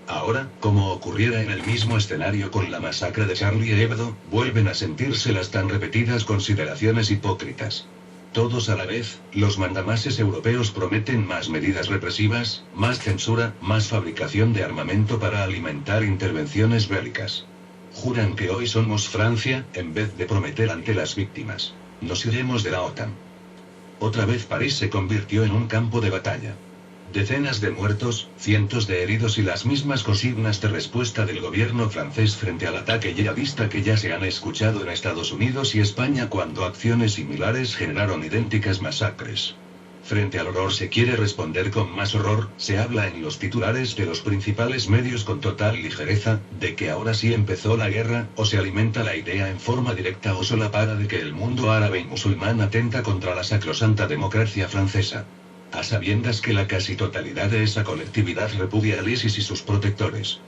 Ahora, como ocurriera en el mismo escenario con la masacre de Charlie Hebdo, vuelven a sentirse las tan repetidas consideraciones hipócritas. Todos a la vez, los mandamases europeos prometen más medidas represivas, más censura, más fabricación de armamento para alimentar intervenciones bélicas. Juran que hoy somos Francia, en vez de prometer ante las víctimas: nos iremos de la OTAN. Otra vez París se convirtió en un campo de batalla. Decenas de muertos, cientos de heridos y las mismas consignas de respuesta del gobierno francés frente al ataque yihadista que ya se han escuchado en Estados Unidos y España cuando acciones similares generaron idénticas masacres. Frente al horror se quiere responder con más horror, se habla en los titulares de los principales medios con total ligereza, de que ahora sí empezó la guerra, o se alimenta la idea en forma directa o solapada de que el mundo árabe y musulmán atenta contra la sacrosanta democracia francesa. A sabiendas que la casi totalidad de esa colectividad repudia al ISIS y sus protectores.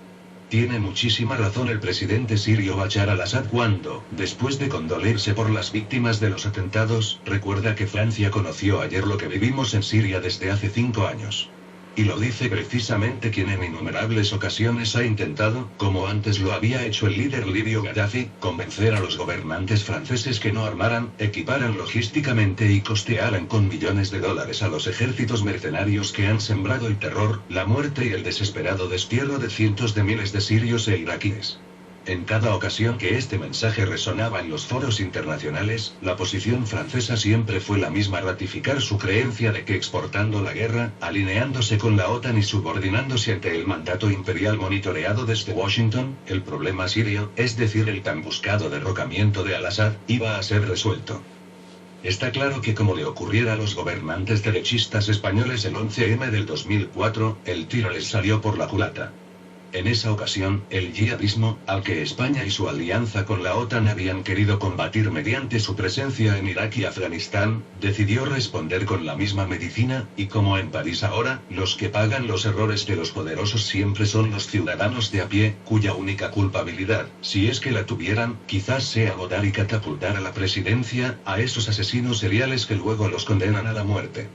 Tiene muchísima razón el presidente sirio Bashar al-Assad cuando, después de condolerse por las víctimas de los atentados, recuerda que Francia conoció ayer lo que vivimos en Siria desde hace 5 años. Y lo dice precisamente quien en innumerables ocasiones ha intentado, como antes lo había hecho el líder libio Gaddafi, convencer a los gobernantes franceses que no armaran, equiparan logísticamente y costearan con millones de dólares a los ejércitos mercenarios que han sembrado el terror, la muerte y el desesperado destierro de cientos de miles de sirios e iraquíes. En cada ocasión que este mensaje resonaba en los foros internacionales, la posición francesa siempre fue la misma: ratificar su creencia de que exportando la guerra, alineándose con la OTAN y subordinándose ante el mandato imperial monitoreado desde Washington, el problema sirio, es decir el tan buscado derrocamiento de al-Assad, iba a ser resuelto. Está claro que como le ocurriera a los gobernantes derechistas españoles el 11M del 2004, el tiro les salió por la culata. En esa ocasión, el yihadismo, al que España y su alianza con la OTAN habían querido combatir mediante su presencia en Irak y Afganistán, decidió responder con la misma medicina, y como en París ahora, los que pagan los errores de los poderosos siempre son los ciudadanos de a pie, cuya única culpabilidad, si es que la tuvieran, quizás sea votar y catapultar a la presidencia a esos asesinos seriales que luego los condenan a la muerte.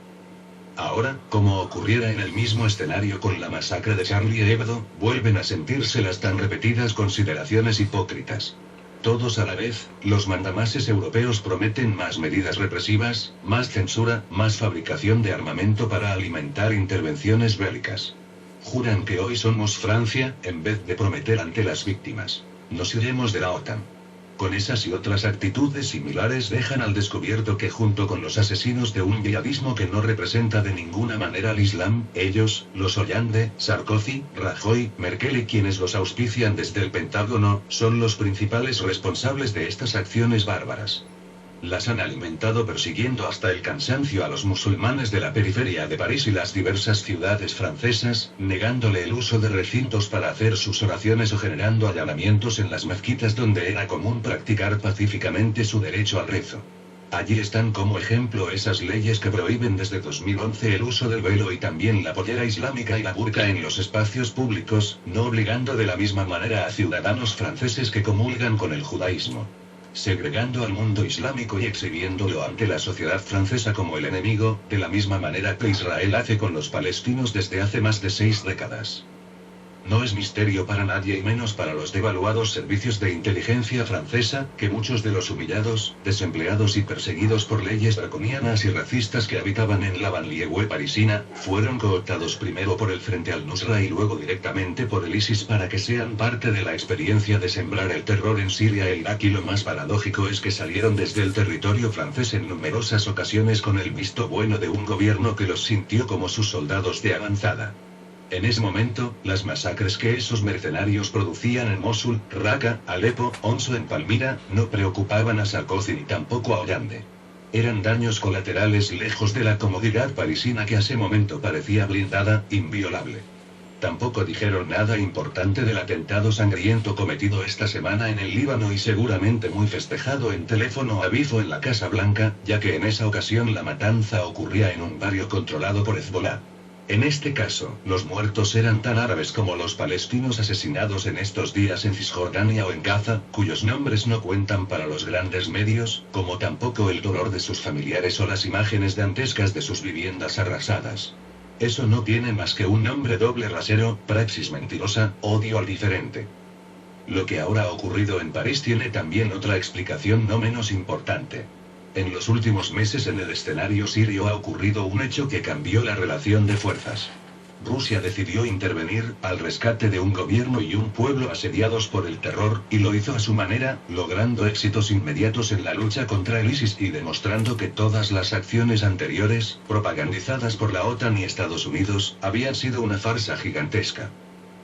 Ahora, como ocurriera en el mismo escenario con la masacre de Charlie Hebdo, vuelven a sentirse las tan repetidas consideraciones hipócritas. Todos a la vez, los mandamases europeos prometen más medidas represivas, más censura, más fabricación de armamento para alimentar intervenciones bélicas. Juran que hoy somos Francia, en vez de prometer ante las víctimas: nos iremos de la OTAN. Con esas y otras actitudes similares dejan al descubierto que junto con los asesinos de un yihadismo que no representa de ninguna manera al Islam, ellos, los Hollande, Sarkozy, Rajoy, Merkel y quienes los auspician desde el Pentágono, son los principales responsables de estas acciones bárbaras. Las han alimentado persiguiendo hasta el cansancio a los musulmanes de la periferia de París y las diversas ciudades francesas, negándole el uso de recintos para hacer sus oraciones o generando allanamientos en las mezquitas donde era común practicar pacíficamente su derecho al rezo. Allí están como ejemplo esas leyes que prohíben desde 2011 el uso del velo y también la pollera islámica y la burka en los espacios públicos, no obligando de la misma manera a ciudadanos franceses que comulgan con el judaísmo. Segregando al mundo islámico y exhibiéndolo ante la sociedad francesa como el enemigo, de la misma manera que Israel hace con los palestinos desde hace más de 6 décadas. No es misterio para nadie y menos para los devaluados servicios de inteligencia francesa, que muchos de los humillados, desempleados y perseguidos por leyes draconianas y racistas que habitaban en la banlieue parisina, fueron cooptados primero por el Frente al-Nusra y luego directamente por el ISIS para que sean parte de la experiencia de sembrar el terror en Siria e Irak, y lo más paradójico es que salieron desde el territorio francés en numerosas ocasiones con el visto bueno de un gobierno que los sintió como sus soldados de avanzada. En ese momento, las masacres que esos mercenarios producían en Mosul, Raqqa, Alepo, Homs o en Palmira, no preocupaban a Sarkozy ni tampoco a Hollande. Eran daños colaterales lejos de la comodidad parisina que a ese momento parecía blindada, inviolable. Tampoco dijeron nada importante del atentado sangriento cometido esta semana en el Líbano y seguramente muy festejado en teléfono a vivo en la Casa Blanca, ya que en esa ocasión la matanza ocurría en un barrio controlado por Hezbollah. En este caso, los muertos eran tan árabes como los palestinos asesinados en estos días en Cisjordania o en Gaza, cuyos nombres no cuentan para los grandes medios, como tampoco el dolor de sus familiares o las imágenes dantescas de sus viviendas arrasadas. Eso no tiene más que un nombre doble rasero, praxis mentirosa, odio al diferente. Lo que ahora ha ocurrido en París tiene también otra explicación no menos importante. En los últimos meses en el escenario sirio ha ocurrido un hecho que cambió la relación de fuerzas. Rusia decidió intervenir, al rescate de un gobierno y un pueblo asediados por el terror, y lo hizo a su manera, logrando éxitos inmediatos en la lucha contra el ISIS y demostrando que todas las acciones anteriores, propagandizadas por la OTAN y Estados Unidos, habían sido una farsa gigantesca.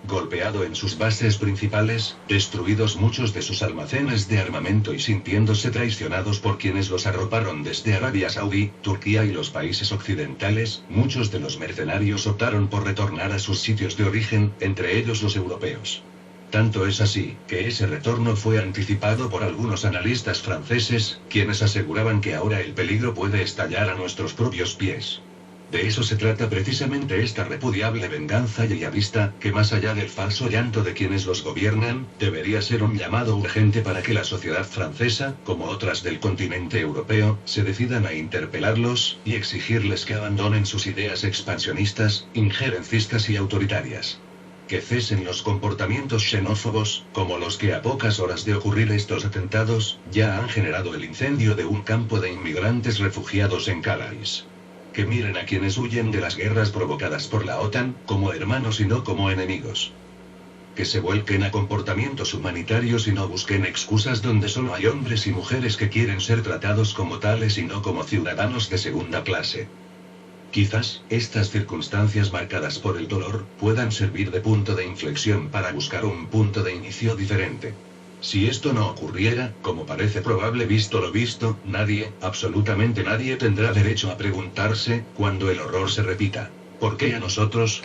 Golpeado en sus bases principales, destruidos muchos de sus almacenes de armamento y sintiéndose traicionados por quienes los arroparon desde Arabia Saudí, Turquía y los países occidentales, muchos de los mercenarios optaron por retornar a sus sitios de origen, entre ellos los europeos. Tanto es así, que ese retorno fue anticipado por algunos analistas franceses, quienes aseguraban que ahora el peligro puede estallar a nuestros propios pies. De eso se trata precisamente esta repudiable venganza yihadista, que más allá del falso llanto de quienes los gobiernan, debería ser un llamado urgente para que la sociedad francesa, como otras del continente europeo, se decidan a interpelarlos, y exigirles que abandonen sus ideas expansionistas, injerencistas y autoritarias. Que cesen los comportamientos xenófobos, como los que a pocas horas de ocurrir estos atentados, ya han generado el incendio de un campo de inmigrantes refugiados en Calais. Que miren a quienes huyen de las guerras provocadas por la OTAN, como hermanos y no como enemigos. Que se vuelquen a comportamientos humanitarios y no busquen excusas donde solo hay hombres y mujeres que quieren ser tratados como tales y no como ciudadanos de segunda clase. Quizás, estas circunstancias marcadas por el dolor, puedan servir de punto de inflexión para buscar un punto de inicio diferente. Si esto no ocurriera, como parece probable visto lo visto, nadie, absolutamente nadie tendrá derecho a preguntarse, cuando el horror se repita, ¿por qué a nosotros?